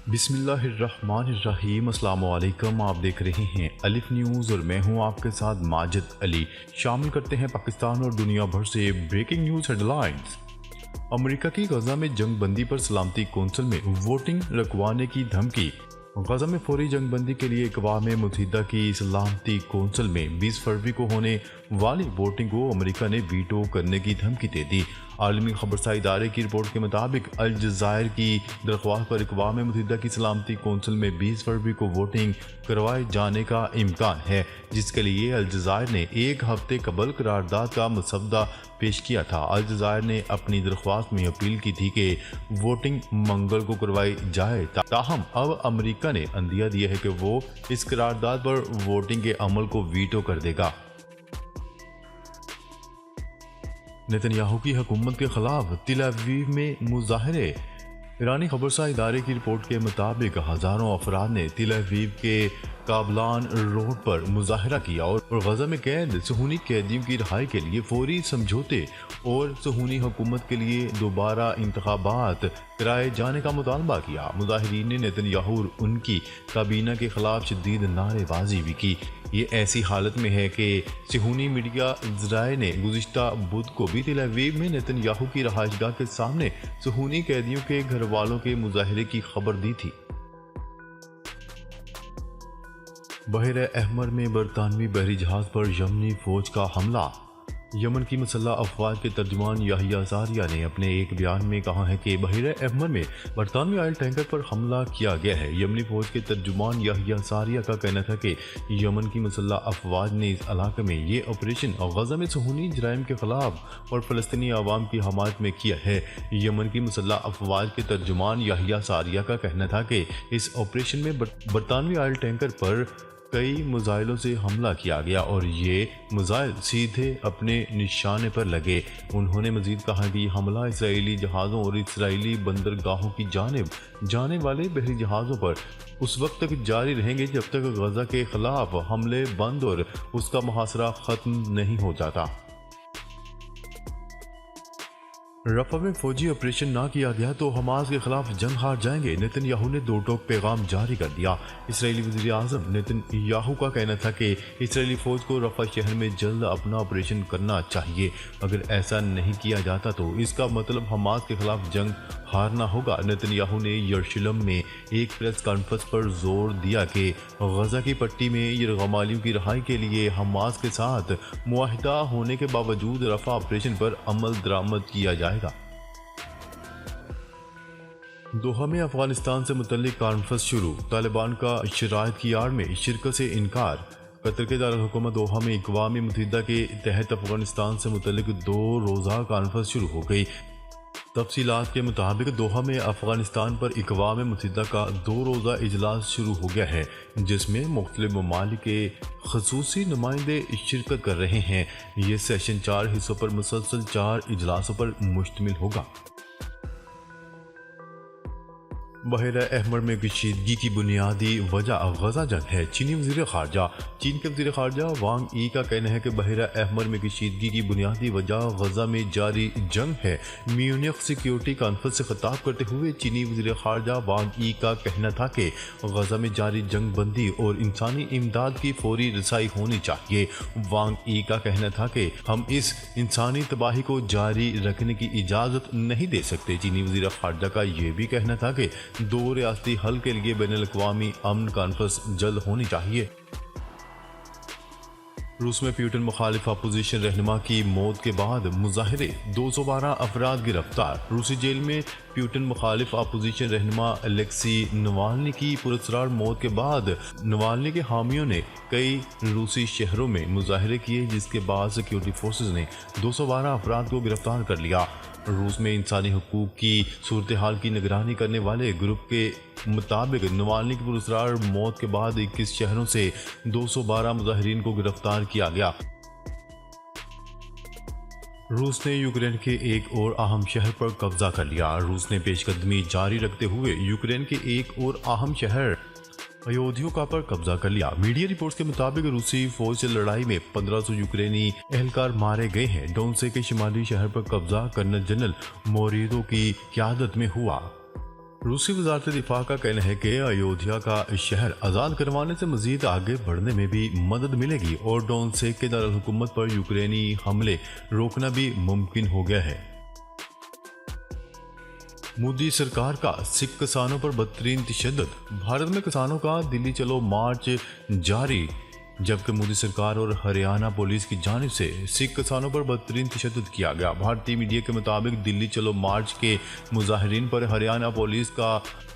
बिस्मिल्लाहिर्रहमानिर्रहीम। अस्सलाम वालेकुम। आप देख रहे हैं अलिफ न्यूज़ और मैं हूं आपके साथ माजिद अली। शामिल करते हैं पाकिस्तान और दुनिया भर से ब्रेकिंग न्यूज़ हेडलाइंस। अमेरिका की गजा में जंग बंदी पर सलामती कौंसिल में वोटिंग रखवाने की धमकी। गजा में फौरी जंग बंदी के लिए अक़वाम मुत्तहिदा की सलामती कौंसिल में 20 फरवरी को होने वाली वोटिंग को अमेरिका ने वीटो करने की धमकी दे दी। आलमी खबरसार इदारे की रिपोर्ट के मुताबिक अल जज़ायर की दरख्वास्त पर अक़वाम मुत्तहिदा की सलामती कौंसिल में 20 फरवरी को वोटिंग करवाए जाने का इम्कान है, जिसके लिए अल जज़ायर ने एक हफ्ते कबल करारदाद का मसवदा पेश किया था। अल जज़ायर ने अपनी दरख्वास्त में अपील की थी कि वोटिंग मंगल को करवाई जाए, ताहम अब अमेरिका ने अंदिया दिया है कि वो इस करारदाद पर वोटिंग के अमल को वीटो कर देगा। नेतन्याहू की हुकूमत के खिलाफ तिल अवीव में मुजाहरे। ईरानी खबरसार इदारे की रिपोर्ट के मुताबिक हज़ारों अफराद ने तिल अवीव के काबलान रोड पर मुजाहरा किया और गजा में कैद सुहूनी कैदियों की रिहाई के लिए फौरी समझौते और सुहूनी हुकूमत के लिए दोबारा इंतखाबात कराए जाने का मुतालबा किया। मुजाहिरीन ने नेतन्याहू और उनकी काबीना के खिलाफ शदीद नारेबाजी भी की। ये ऐसी हालत में है कि सुहूनी मीडिया ज़राए ने गुज़िश्ता बुध को भी तिल अवीव में नेतन्याहू की रहायशगाह के सामने सुहूनी कैदियों के घर वालों के मुजाहरे की खबर दी थी। बहर अहमर में बरतानवी बहरी जहाज पर यमनी फौज का हमला। यमन की मुसल्लह अफवाज के तर्जुमान याहिया सारिया ने अपने एक बयान में कहा है कि बहर अहमर में बरतानवी ऑयल टैंकर पर हमला किया गया है। यमनी फौज के तर्जुमान याहिया सारिया का कहना था कि यमन की मुसल्लह अफवाज ने इस इलाके में ये ऑपरेशन गजा में सुहूनी जराइम के खिलाफ और फ़लस्तीनी अवाम की हमायत में किया है। यमन की मुसल्लह अफवाज के तर्जुमान याहिया सारिया का कहना था कि इस ऑपरेशन में बरतानवी ऑयल टैंकर पर कई मिसाइलों से हमला किया गया और ये मिसाइल सीधे अपने निशाने पर लगे। उन्होंने मजीद कहा कि हमला इसराइली जहाज़ों और इसराइली बंदरगाहों की जानिब जाने वाले बहरी जहाज़ों पर उस वक्त तक जारी रहेंगे जब तक गजा के खिलाफ हमले बंद और उसका मुहासरा ख़त्म नहीं हो जाता। रफ़ा में फौजी ऑपरेशन ना किया गया तो हमास के खिलाफ जंग हार जाएंगे। नेतन्याहू ने दो टोक पैगाम जारी कर दिया। इसराइली वज़ीर आज़म नेतन्याहू का कहना था कि इसराइली फ़ौज को रफ़ा शहर में जल्द अपना ऑपरेशन करना चाहिए। अगर ऐसा नहीं किया जाता तो इसका मतलब हमास के खिलाफ जंग हारना होगा। नेतन्याहू ने यरूशलेम में एक प्रेस कॉन्फ्रेंस पर जोर दिया कि गजा की पट्टी में यरगमालियों की रिहाई के लिए हमास के साथ मुआहिदा होने के बावजूद रफ़ा ऑपरेशन पर अमल दरामद किया जाएगा। दोहा में अफगानिस्तान से मुतल्लिक कॉन्फ्रेंस शुरू। तालिबान का शराइत की आड़ में शिरकत से इनकार। कतर के दारुल-हुकूमत दोहा में अक़वाम मुत्तहिदा के तहत अफगानिस्तान से मुतल्लिक 2 रोज़ा कॉन्फ्रेंस शुरू हो गई। तफसीलात के मुताबिक दोहा में अफगानिस्तान पर अक़वाम मुत्तहिदा का 2 रोज़ा इजलास शुरू हो गया है, जिसमें मुख्तलिफ ममालिक के ख़ुसूसी नुमाइंदे शिरकत कर रहे हैं। ये सेशन 4 हिस्सों पर मुसलसल 4 इजलासों पर मुश्तमिल होगा। बहर अहमर में कशीदगी की बुनियादी वजह गजा जंग है। चीनी वज़ीर ख़ारजा। चीन के वज़ीर ख़ारजा वांग ई का कहना है कि बहर अहमर में कशीदगी की बुनियादी वजह गजा में जारी जंग है। म्यूनिख सिक्योरिटी कॉन्फ्रेंस से खिताब करते हुए चीनी वज़ीर ख़ारजा वांग ई का कहना था कि गजा में जारी जंग बंदी और इंसानी इमदाद की फौरी रसाई होनी चाहिए। वांग ई का कहना था कि हम इस इंसानी तबाही को जारी रखने की इजाज़त नहीं दे सकते। चीनी वज़ीर ख़ारजा का यह भी कहना था कि 2 रियासती हल के लिए बैनुल-अक़वामी अमन कॉन्फ्रेंस जल्द होनी चाहिए। रूस में पुतिन मुखालिफ अपोजिशन रहनुमा की मौत के बाद मुजाहरे। 212 अफराद गिरफ्तार। रूसी जेल में पुतिन मुखालिफ अपोजिशन रहनुमा अलेक्सी नवाल्नी की पुरस्कार मौत के बाद नवाल्नी के हामियों ने कई रूसी शहरों में मुजाहरे किए, जिसके बाद सिक्योरिटी फोर्सेज ने 212 अफराद को गिरफ्तार कर लिया। रूस में इंसानी हुकूक की सूरत हाल की निगरानी करने वाले ग्रुप के मुताबिक नवाल्नी की पुरस्कार मौत के बाद 21 शहरों से 212 मुजाहिरीन को गिरफ्तार किया गया। रूस ने यूक्रेन के एक और अहम शहर पर कब्जा कर लिया। रूस ने पेशकदमी जारी रखते हुए यूक्रेन के एक और अहम शहर अयोध्या पर कब्जा कर लिया। मीडिया रिपोर्ट्स के मुताबिक रूसी फौज से लड़ाई में 1500 यूक्रेनी एहलकार मारे गए हैं। डोंसे के शिमाली शहर पर कब्जा कर्नल जनरल मोरीदो की क़यादत में हुआ। रूसी वजारत दिफा का कहना है कि अयोध्या का शहर आज़ाद करवाने से मजीद आगे बढ़ने में भी मदद मिलेगी और डोनेत्स्क के दारुल-हुकूमत पर यूक्रेनी हमले रोकना भी मुमकिन हो गया है। मोदी सरकार का सिख किसानों पर बदतरीन तशद्दुद। भारत में किसानों का दिल्ली चलो मार्च जारी, जबकि मोदी सरकार और हरियाणा पुलिस की जानिब से सिख किसानों पर बदतरीन तशद्दुद किया गया। भारतीय मीडिया के मुताबिक दिल्ली चलो मार्च के मुजाहिरीन पर हरियाणा पुलिस का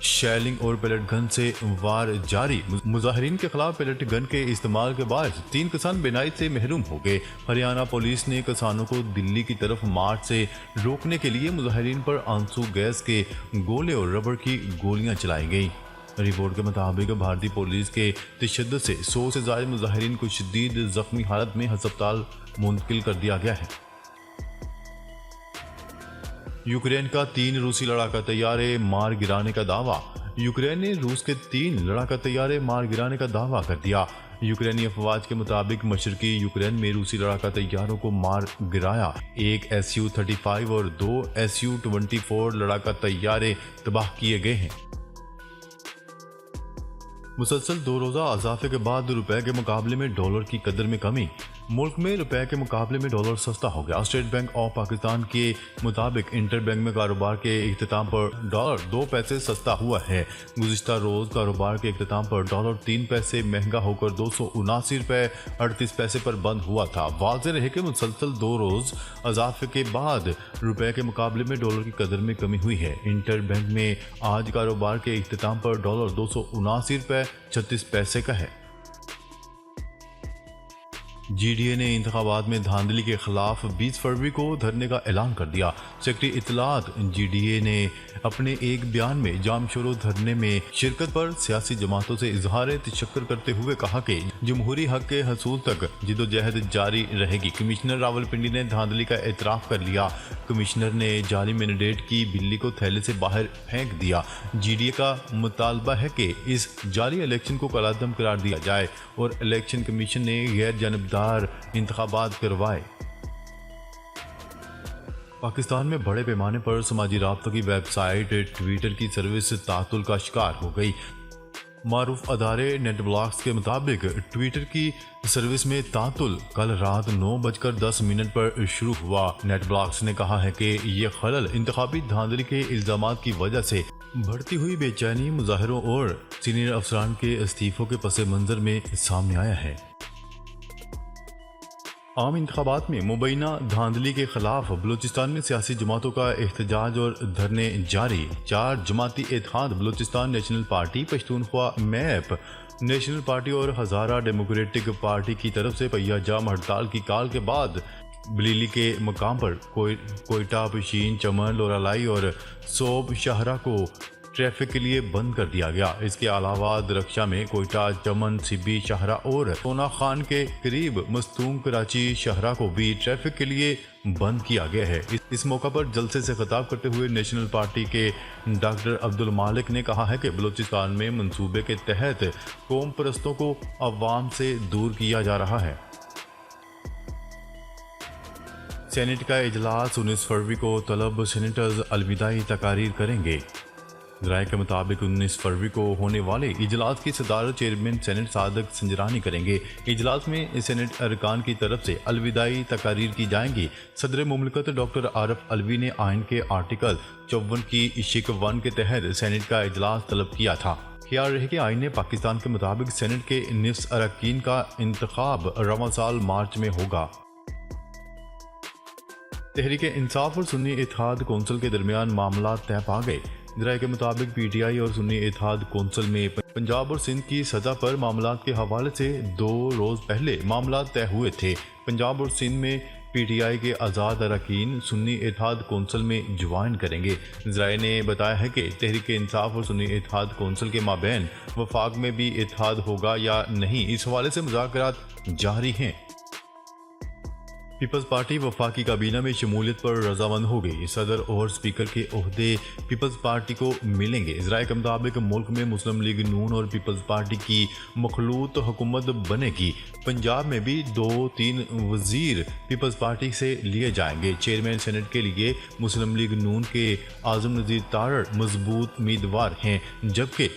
शेलिंग और पेलेट गन से वार जारी। मुजाहिरीन के खिलाफ पेलेट गन के इस्तेमाल के बाद 3 किसान बिनाई से महरूम हो गए। हरियाणा पुलिस ने किसानों को दिल्ली की तरफ मार्च से रोकने के लिए मुजाहिरीन पर आंसू गैस के गोले और रबड़ की गोलियां चलाई गई। रिपोर्ट के मुताबिक भारतीय पुलिस के तशद्दुद से 100 से ज्यादा मुजाहिरीन को शदीद जख्मी हालत में अस्पताल मुंतकिल कर दिया गया है। यूक्रेन का 3 रूसी लड़ाका तैयारे मार गिराने का दावा। यूक्रेन ने रूस के 3 लड़ाका तैयारे मार गिराने का दावा कर दिया। यूक्रेनी अफवाज के मुताबिक मशरकी यूक्रेन में रूसी लड़ाका तैयारों को मार गिराया। 1 Su-35 और 2 Su-24 लड़ाका तैयारे तबाह किए गए हैं। मुसलसल 2 रोज़ा इजाफे के बाद रुपए के मुकाबले में डॉलर की कदर में कमी। मुल्क में रुपए के मुकाबले में डॉलर सस्ता हो गया। स्टेट बैंक ऑफ पाकिस्तान के मुताबिक इंटर बैंक में कारोबार के इख्तिताम पर डॉलर 2 पैसे सस्ता हुआ है। गुज़िश्ता रोज़ कारोबार के इख्तिताम पर डॉलर 3 पैसे महंगा होकर 279 रुपये 38 पैसे पर बंद हुआ था। वाज़ेह रहे कि मुसलसल 2 रोज़ इजाफे के बाद रुपए के मुकाबले में डॉलर की कदर में कमी हुई है। इंटर बैंक में आज कारोबार के इख्तिताम पर डॉलर 279 रुपये 36 पैसे का है। GDA ने इंतखाबात में धांधली के खिलाफ 20 फरवरी को धरने का ऐलान कर दिया। सेक्रेटरी इत्तलात GDA ने अपने एक बयान में जाम शोरो धरने में शिरकत पर सियासी जमातों से इजहार तशक्कुर करते हुए कहा कि जमहूरी हक के हसूल तक जिदोजहद जारी रहेगी। कमिश्नर रावलपिंडी ने धांधली का एतराफ़ कर लिया। कमिश्नर ने जाली मैंडेट की बिल्ली को थैले से बाहर फेंक दिया। GDA का मुतालबा है कि इस जारी इलेक्शन को कलादम करार दिया जाए और इलेक्शन कमीशन ने गैर जानबदार इंतखाबात करवाए। पाकिस्तान में बड़े पैमाने पर समाजी राब्तों की वेबसाइट ट्विटर की सर्विस तातुल का शिकार हो गई। मारूफ अदारे नेटब्लॉक्स के मुताबिक ट्विटर की सर्विस में तातुल कल रात 9:10 पर शुरू हुआ। नेटब्लॉक्स ने कहा है कि ये खलल इंतखाबी धांधली के इल्जामात की वजह से बढ़ती हुई बेचैनी, मुजाहिरों और सीनियर अफसरान के इस्तीफों के पस मंजर में सामने आया है। आम इंतखाबात में मुबैना धांधली के खिलाफ बलूचिस्तान में सियासी जमातों का एहतजाज और धरने जारी। 4 जमाती इत्तेहाद Balochistan national party, Pashtunkhwa MAP national party और हज़ारा डेमोक्रेटिक पार्टी की तरफ से पहिया जाम हड़ताल की काल के बाद बलीली के मकाम पर कोयटा, पशीन, चमन, लोरालाई और सोब शाहरा को ट्रैफिक के लिए बंद कर दिया गया। इसके अलावा दरख्शा में कोयटा, चमन, सिब्बी शाहरा और सोना खान के करीब मस्तूम कराची शाहरा को भी ट्रैफिक के लिए बंद किया गया है। इस मौका पर जलसे से खिताब करते हुए नेशनल पार्टी के डॉक्टर अब्दुल मालिक ने कहा है कि बलूचिस्तान में मंसूबे के तहत कौम परस्तों को अवाम से दूर किया जा रहा है। सेनेट का इजलास 19 फरवरी को तलब सेनेटर्स अलविदाई तकारीर करेंगे। राय के मुताबिक 19 फरवरी को होने वाले इजलास की सदारत चेयरमैन सेनेट सादक संजरानी करेंगे। इजलास में सेनेट अरकान की तरफ से अलविदाई तकारीर की जाएंगी। सदर मुमलिकत डॉक्टर आरफ अलवी ने आइन के आर्टिकल 54 की शिक 1 के तहत सेनेट का इजलास तलब किया था। ख्याल रहे कि आइन ने पाकिस्तान के मुताबिक सेनेट के निफ्स अरकान का इंतखाब रवां साल मार्च में होगा। तहरीक इंसाफ और सुन्नी इत्तेहाद कौंसिल के दरमियान मामला तय पा गए। राय के मुताबिक PTI और सुन्नी इत्तेहाद कौंसिल में पंजाब और सिंध की सतह पर मामलात के हवाले से 2 रोज़ पहले मामला तय हुए थे। पंजाब और सिंध में PTI के आज़ाद अरकान सुन्नी इत्तेहाद कौंसिल में ज्वाइन करेंगे। राय ने बताया है कि तहरीक इंसाफ और सुन्नी इत्तेहाद कौंसिल के माबैन वफाक में भी इत्तेहाद होगा या नहीं, इस हवाले से मुज़ाकरात जारी हैं। पीपल्स पार्टी वफाकी काबीना में शमूलियत पर रजामंद हो गई। सदर और स्पीकर के ओहदे पीपल्स पार्टी को मिलेंगे। ज़राए के मुताबिक मुल्क में मुस्लिम लीग नून और पीपल्स पार्टी की मखलूत हुकूमत बनेगी। पंजाब में भी 2-3 वजीर पीपल्स पार्टी से लिए जाएंगे। चेयरमैन सेनेट के लिए मुस्लिम लीग नून के आजम नज़ीर तारड़ मजबूत उम्मीदवार हैं, जबकि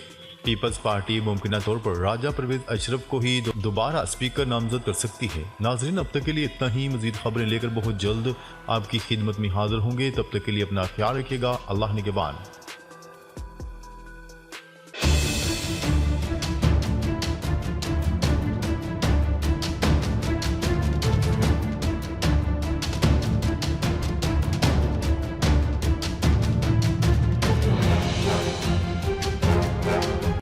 पीपल्स पार्टी मुमकिन तौर पर राजा परवेज अशरफ को ही दोबारा स्पीकर नामजद कर सकती है। नाजरीन, अब तक के लिए इतना ही। मजीद खबरें लेकर बहुत जल्द आपकी खिदमत में हाजिर होंगे। तब तक के लिए अपना ख्याल रखिएगा। अल्लाह निगहबान।